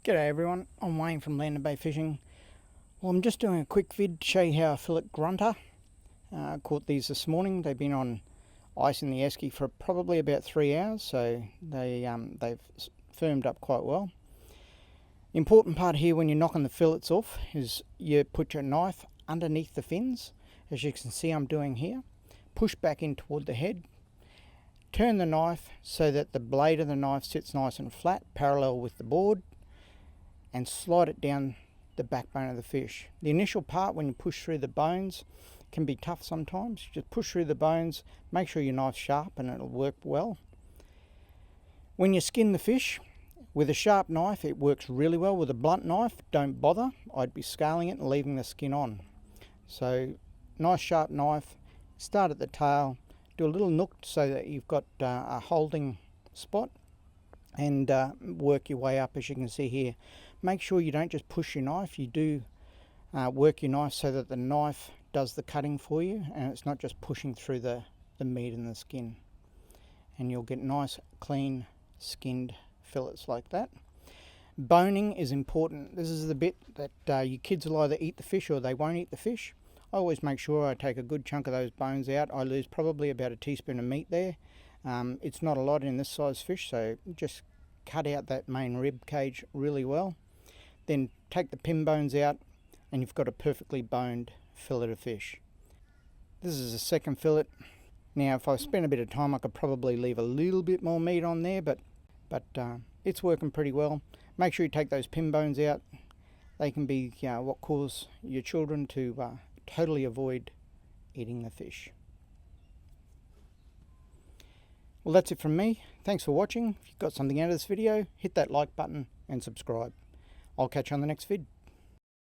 G'day everyone, I'm Wayne from Land and Bay Fishing. Well, I'm just doing a quick vid to show you how I fillet grunter. Caught these this morning. They've been on ice in the esky for probably about 3 hours, so they've firmed up quite well. Important part here when you're knocking the fillets off is you put your knife underneath the fins, as you can see I'm doing here. Push back in toward the head. Turn the knife so that the blade of the knife sits nice and flat, parallel with the board, and slide it down the backbone of the fish. The initial part, when you push through the bones, can be tough sometimes. Just push through the bones, make sure your knife's sharp and it'll work well. When you skin the fish, with a sharp knife it works really well. With a blunt knife, don't bother. I'd be scaling it and leaving the skin on. So, nice sharp knife, start at the tail, do a little nook so that you've got a holding spot, and work your way up, as you can see here. Make sure you don't just push your knife, you do work your knife so that the knife does the cutting for you and it's not just pushing through the meat and the skin. And you'll get nice, clean, skinned fillets like that. Boning is important. This is the bit that your kids will either eat the fish or they won't eat the fish. I always make sure I take a good chunk of those bones out. I lose probably about a teaspoon of meat there. It's not a lot in this size fish, so just cut out that main rib cage really well. Then take the pin bones out and you've got a perfectly boned fillet of fish. This is a second fillet. Now if I spent a bit of time I could probably leave a little bit more meat on there, but it's working pretty well. Make sure you take those pin bones out. They can be what cause your children to totally avoid eating the fish. Well, that's it from me. Thanks for watching. If you got something out of this video, hit that like button and subscribe. I'll catch you on the next vid.